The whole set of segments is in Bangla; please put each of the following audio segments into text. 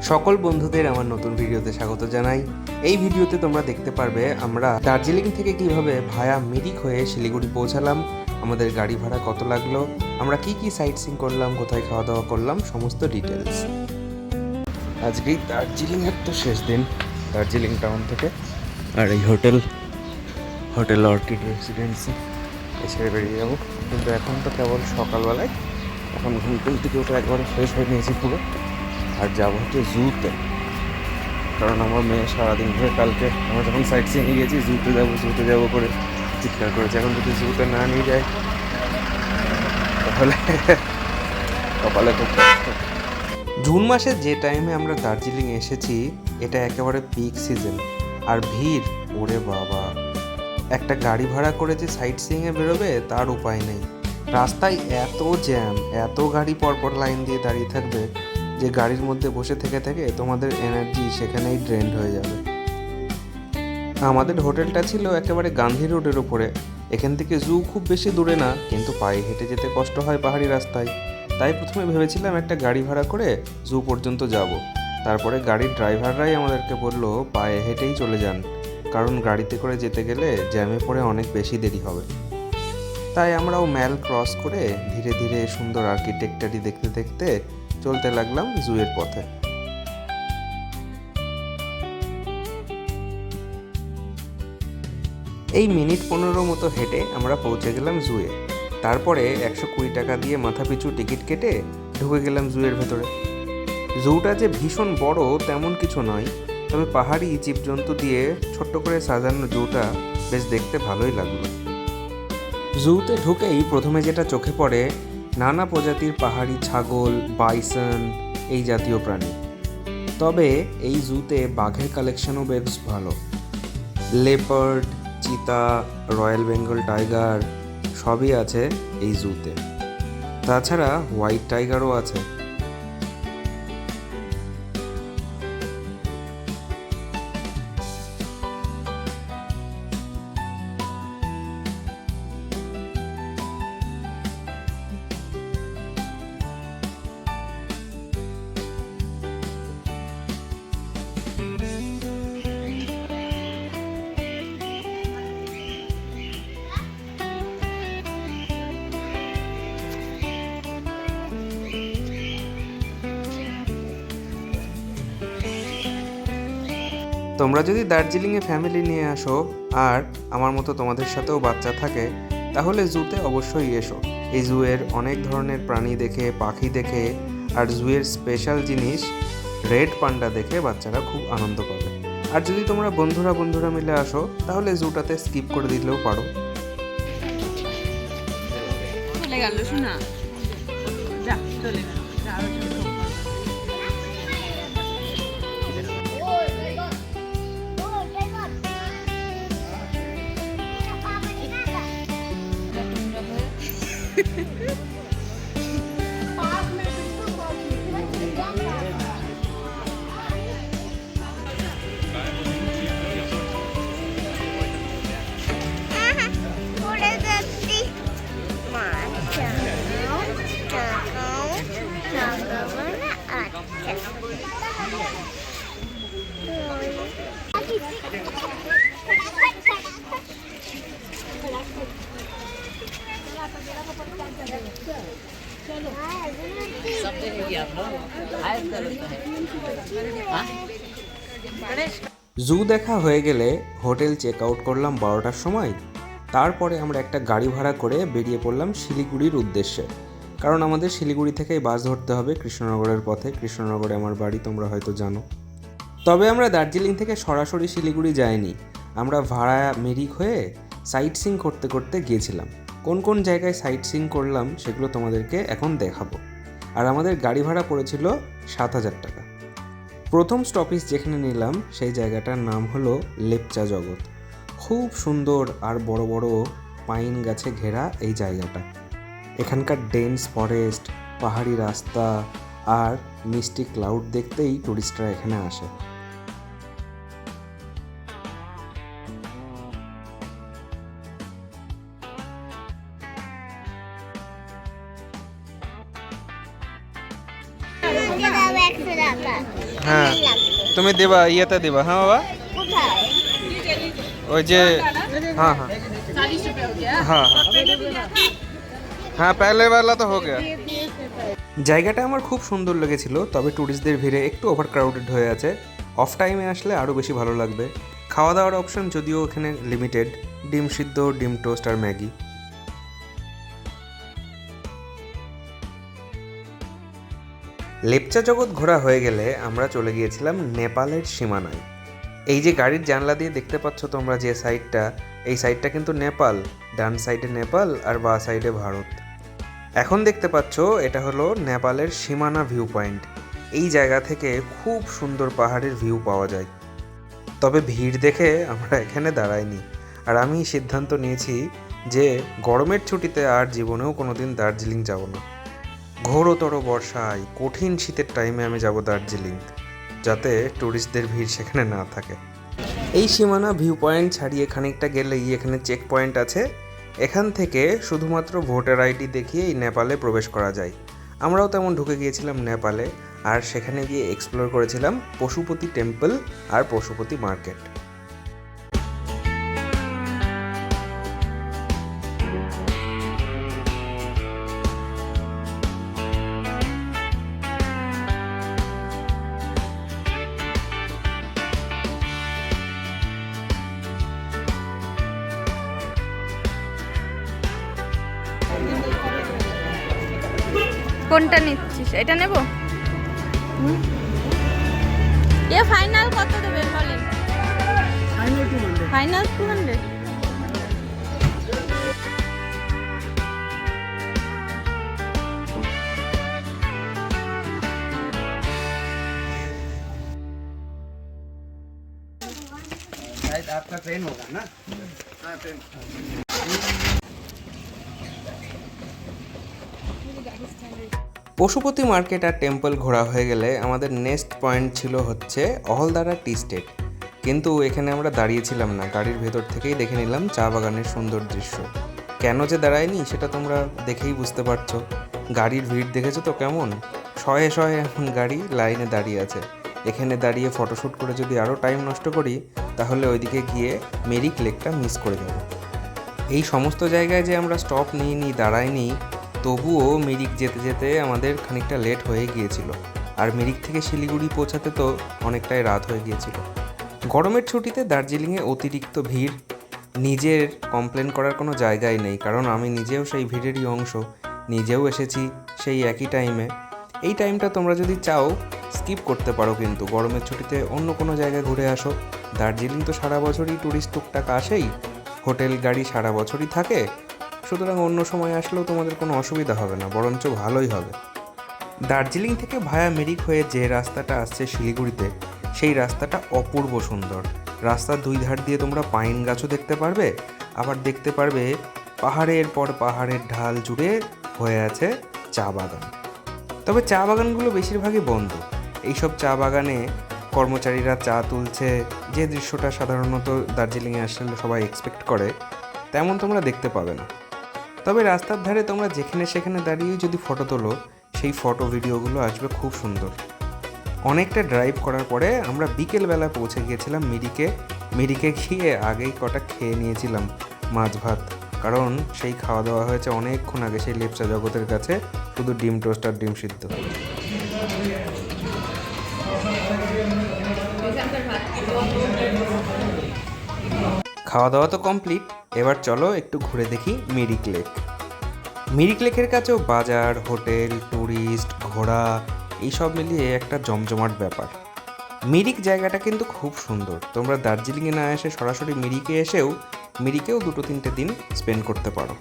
সকল বন্ধুদের আমার নতুন ভিডিওতে স্বাগত জানাই। এই ভিডিওতে তোমরা দেখতে পারবে আমরা দার্জিলিং থেকে কিভাবে ভায়া মিরিক হয়ে শিলিগুড়ি পৌঁছালাম, আমাদের গাড়ি ভাড়া কত লাগলো, আমরা কি কি সাইট সিইং করলাম, কোথায় খাওয়া দাওয়া করলাম, সমস্ত ডিটেলস। আজকেই দার্জিলিংয়ের তো শেষ দিন দার্জিলিং টাউন থেকে। আর এই হোটেল অর্কিড রেসিডেন্সি ছেড়ে বেরিয়ে যাবো, কিন্তু এখন তো কেবল সকালবেলায়। এখন ঘুম থেকে উঠে একবারে ফ্রেশ হয়ে নিয়েছি পুরো, আর যাবো হচ্ছে জুতে। কারণ আমার মেয়ে সারাদিন ধরে কালকে আমরা যখন সাইট সিইংয়ে গিয়েছি জুতে যাবো করে চিৎকার করেছে। এখন যদি জুতে না নিয়ে যায় তাহলে কপালে খুব কষ্ট। জুন মাসে যে টাইমে আমরা দার্জিলিং এসেছি এটা একেবারে পিক সিজন, আর ভিড় ওরে বাবা। একটা গাড়ি ভাড়া করে যে সাইট সিইংয়ে বেরোবে তার উপায় নেই। রাস্তায় এত জ্যাম, এত গাড়ি পরপর লাইন দিয়ে দাঁড়িয়ে থাকবে যে গাড়ির মধ্যে বসে থেকে থেকে তোমাদের এনার্জি সেখানেই ড্রেন্ড হয়ে যাবে। আমাদের হোটেলটা ছিল একেবারে গান্ধী রোডের উপরে। এখান থেকে জু খুব বেশি দূরে না, কিন্তু পায়ে হেঁটে যেতে কষ্ট হয় পাহাড়ি রাস্তায়। তাই প্রথমে ভেবেছিলাম একটা গাড়ি ভাড়া করে জু পর্যন্ত যাব। তারপরে গাড়ির ড্রাইভাররাই আমাদেরকে বললো পায়ে হেঁটেই চলে যান, কারণ গাড়িতে করে যেতে গেলে জ্যামে পড়ে অনেক বেশি দেরি হবে। তাই আমরাও ম্যাল ক্রস করে ধীরে ধীরে সুন্দর আর্কিটেকচারই দেখতে দেখতে চলতে লাগলাম জুয়ের পথে। এই মিনিট 15 মতো হেঁটে আমরা পৌঁছে গেলাম জুয়ে। তারপরে 120 টাকা দিয়ে মাথা পিছু টিকিট কেটে ঢুকে গেলাম জুয়ের ভেতরে। জুটা যে ভীষণ বড় তেমন কিছু নয়, তবে পাহাড়ি জীবজন্তু দিয়ে ছোট্ট করে সাজানো জুটা বেশ দেখতে ভালোই লাগলো। জুতে ঢুকেই প্রথমে যেটা চোখে পড়ে নানা প্রজাতির পাহাড়ি ছাগল, বাইসন, এই জাতীয় প্রাণী। তবে এই জুতে বাঘের কালেকশনও বেশ ভালো। লেপার্ড, চিতা, রয়্যাল বেঙ্গল টাইগার সবই আছে এই জুতে। তাছাড়া হোয়াইট টাইগারও আছে। তোমরা যদি দার্জিলিংয়ে ফ্যামিলি নিয়ে আসো আর আমার মতো তোমাদের সাথেও বাচ্চা থাকে, তাহলে জুতে অবশ্যই এসো। এই জুয়ের অনেক ধরনের প্রাণী দেখে, পাখি দেখে, আর জুয়ের স্পেশাল জিনিস রেড পান্ডা দেখে বাচ্চারা খুব আনন্দ পাবে। আর যদি তোমরা বন্ধুরা মিলে আসো তাহলে জুটাতে স্কিপ করে দিলেও পারো। চলে গেল শোনা, যা চলে গেল। জু দেখা হয়ে গেলে হোটেল চেক আউট করলাম 12টার সময়। তারপরে আমরা একটা গাড়ি ভাড়া করে বেরিয়ে পড়লাম শিলিগুড়ির উদ্দেশ্যে, কারণ আমাদের শিলিগুড়ি থেকেই বাস ধরতে হবে কৃষ্ণনগরের পথে। কৃষ্ণনগরে আমার বাড়ি, তোমরা হয়তো জানো। তবে আমরা দার্জিলিং থেকে সরাসরি শিলিগুড়ি যাইনি, আমরা ভাড়া মিরিক হয়ে সাইট সিইং করতে করতে গিয়েছিলাম। কোন কোন জায়গায় সাইট সিইং করলাম সেগুলো তোমাদেরকে এখন দেখাবো। আর আমাদের গাড়ি ভাড়া পড়েছিল 7,000 টাকা। প্রথম স্টপেজ যেখানে নিলাম সেই জায়গাটার নাম হলো লেপচা জগৎ। খুব সুন্দর আর বড় বড় পাইন গাছে ঘেরা এই জায়গাটা। এখানকার ডেন্স ফরেস্ট, পাহাড়ি রাস্তা আর মিষ্টি ক্লাউড দেখতেই টুরিস্টরা এখানে আসে। হ্যাঁ তুমি দেবা ইয়েতে দেবা হ্যাঁ বাবা কোথায়? ওই যে हाँ हाँ 40 रुपए हो गया हाँ हाँ হ্যাঁ पहले वाला तो हो गया জায়গাটা আমার খুব সুন্দর লেগেছিল, তবে ট্যুরিস্টদের ভিড়ে একটু ওভার ক্রাউডেড হয়ে আছে। অফ টাইমে আসলে আরও বেশি ভালো লাগবে। খাওয়া দাওয়ার অপশন যদিও এখানে লিমিটেড, ডিম সিদ্ধ, ডিম টোস্ট আর ম্যাগি। লেপচা জগৎ ঘোরা হয়ে গেলে আমরা চলে গিয়েছিলাম নেপালের সীমানায়। এই যে গাড়ির জানলা দিয়ে দেখতে পাচ্ছ তোমরা যে সাইডটা, এই সাইডটা কিন্তু নেপাল, ডান সাইডে নেপাল আর বাঁ সাইডে ভারত। এখন দেখতে পাচ্ছ এটা হলো নেপালের সীমানা ভিউ পয়েন্ট। এই জায়গা থেকে খুব সুন্দর পাহাড়ের ভিউ পাওয়া যায়। তবে ভিড় দেখে আমরা এখানে দাঁড়াইনি, আর আমি সিদ্ধান্ত নিয়েছি যে গরমের ছুটিতে আর জীবনেও কোনোদিন দার্জিলিং যাব না। ঘোরতর বর্ষায় কঠিন শীতের টাইমে আমি যাব দার্জিলিং, যাতে ট্যুরিস্টদের ভিড় সেখানে না থাকে। এই সীমানা ভিউ পয়েন্ট ছাড়িয়ে খানিকটা গেলেই এখানে চেক পয়েন্ট আছে। এখান থেকে শুধুমাত্র ভোটার আইডি দেখিয়ে এই নেপালে প্রবেশ করা যায়। আমরাও তেমন ঢুকে গিয়েছিলাম নেপালে, আর সেখানে গিয়ে এক্সপ্লোর করেছিলাম পশুপতি টেম্পল আর পশুপতি মার্কেট। কোনটা নিচ্ছিস? এটা নেব? এ ফাইনাল কত দেবে বলেন? ফাইনাল 200। शायद आपका ट्रेन होगा ना? हाँ ट्रेन। পশুপতি মার্কেট আর টেম্পল ঘোরা হয়ে গেলে আমাদের নেক্সট পয়েন্ট ছিল হচ্ছে অহলদারা টি স্টেট। কিন্তু এখানে আমরা দাঁড়িয়েছিলাম না, গাড়ির ভেতর থেকেই দেখে নিলাম চা বাগানের সুন্দর দৃশ্য। কেন যে দাঁড়ায়নি সেটা তোমরা দেখেই বুঝতে পারছো। গাড়ির ভিড় দেখেছো তো কেমন, শয়ে শয়ে এখন গাড়ি লাইনে দাঁড়িয়ে আছে। এখানে দাঁড়িয়ে ফটোশ্যুট করে যদি আরও টাইম নষ্ট করি তাহলে ওইদিকে গিয়ে মেরিক লেকটা মিস করে যাবো। এই সমস্ত জায়গায় যে আমরা স্টপ নিইনি, দাঁড়াইনি, তবুও মিরিক যেতে যেতে আমাদের খানিকটা লেট হয়ে গিয়েছিল। আর মিরিক থেকে শিলিগুড়ি পৌঁছাতে তো অনেকটাই রাত হয়ে গিয়েছিল। গরমের ছুটিতে দার্জিলিংয়ে অতিরিক্ত ভিড়, নিজের কমপ্লেন করার কোনো জায়গাই নেই, কারণ আমি নিজেও সেই ভিড়েরই অংশ, নিজেও এসেছি সেই একই টাইমে। এই টাইমটা তোমরা যদি চাও স্কিপ করতে পারো, কিন্তু গরমের ছুটিতে অন্য কোনো জায়গায় ঘুরে আসো। দার্জিলিং তো সারা বছরই ট্যুরিস্ট টুকটাক আসেই, হোটেল গাড়ি সারা বছরই থাকে, সুতরাং অন্য সময় আসলেও তোমাদের কোনো অসুবিধা হবে না, বরঞ্চ ভালোই হবে। দার্জিলিং থেকে ভায়া মিরিক হয়ে যে রাস্তাটা আসছে শিলিগুড়িতে, সেই রাস্তাটা অপূর্ব সুন্দর। রাস্তার দুই ধার দিয়ে তোমরা পাইন গাছও দেখতে পারবে, আবার দেখতে পারবে পাহাড়ের পর পাহাড়ের ঢাল জুড়ে হয়ে আছে চা বাগান। তবে চা বাগানগুলো বেশিরভাগই বন্ধ। এইসব চা বাগানে কর্মচারীরা চা তুলছে, যে দৃশ্যটা সাধারণত দার্জিলিংয়ে আসলে সবাই এক্সপেক্ট করে, তেমন তোমরা দেখতে পাবে না। তবে রাস্তার ধারে তোমরা যেখানে সেখানে দাঁড়িয়ে যদি ফটো তোলো, সেই ফটো ভিডিওগুলো আসবে খুব সুন্দর। অনেকটা ড্রাইভ করার পরে আমরা বিকেলবেলা পৌঁছে গিয়েছিলাম মিরিকে। মিরিকে গিয়ে আগেই কটা খেয়ে নিয়েছিলাম মাছ ভাত, কারণ সেই খাওয়া দাওয়া হয়েছে অনেকক্ষণ আগে সেই লেপচা জগতের কাছে, শুধু ডিম টোস্ট আর ডিম সিদ্ধ। খাওয়া দাওয়া তো কমপ্লিট, এবার চলো একটু ঘুরে দেখি মিরিক লেক। মিরিক লেকের কাছেও বাজার, হোটেল, ট্যুরিস্ট, ঘোরা এইসব মিলিয়ে একটা জমজমাট ব্যাপার। মিরিক জায়গাটা কিন্তু খুব সুন্দর। তোমরা দার্জিলিংয়ে না এসে সরাসরি মিরিকে এসেও মিরিকেও 2-3 দিন স্পেন্ড করতে পারো।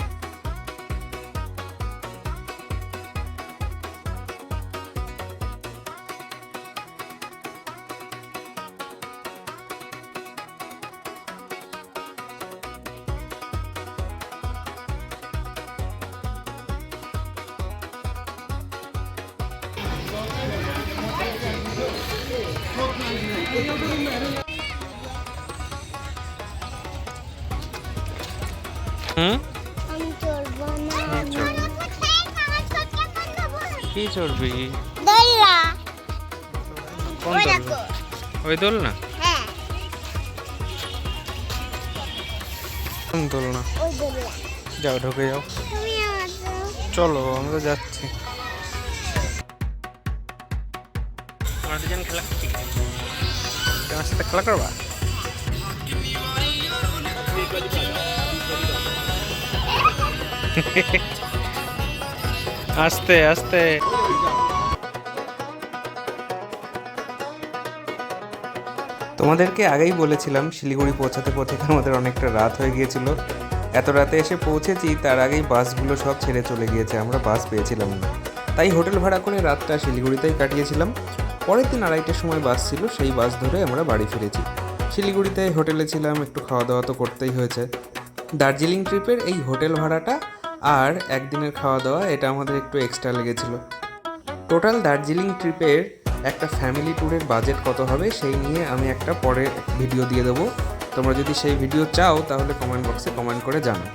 আমি চলবো না। কি চড়বি? দইরা কোন ওই দোল দেখো ওই দোল না হ্যাঁ কোন দোল না ওই দোলনা যাও ঢুকে যাও তুমি আমার দাও। চলো আমরা যাচ্ছি আমরা দুজন খেলা করছি তোমার সাথে খেলা করবা আস্তে আস্তে তোমাদেরকে আগেই বলেছিলাম শিলিগুড়ি পৌঁছাতে পৌঁছাতে আমাদের অনেকটা রাত হয়ে গিয়েছিল এত রাতে এসে পৌঁছেছি তার আগেই বাসগুলো সব ছেড়ে চলে গিয়েছে আমরা বাস পেয়েছিলাম না তাই হোটেল ভাড়া করে রাতটা শিলিগুড়িতেই কাটিয়েছিলাম পরের দিন 2:30টার সময় বাস ছিল সেই বাস ধরে আমরা বাড়ি ফিরেছি শিলিগুড়িতে হোটেলে ছিলাম একটু খাওয়া দাওয়া তো করতেই হয়েছে দার্জিলিং ট্রিপের এই হোটেল ভাড়াটা আর একদিনের খাওয়া দাওয়া এটা আমাদের একটু এক্সট্রা লেগেছিল টোটাল দার্জিলিং ট্রিপের একটা ফ্যামিলি ট্যুরের বাজেট কত হবে সেই নিয়ে আমি একটা পরে ভিডিও দিয়ে দেবো তোমরা যদি সেই ভিডিও চাও তাহলে কমেন্ট বক্সে কমেন্ট করে জানাও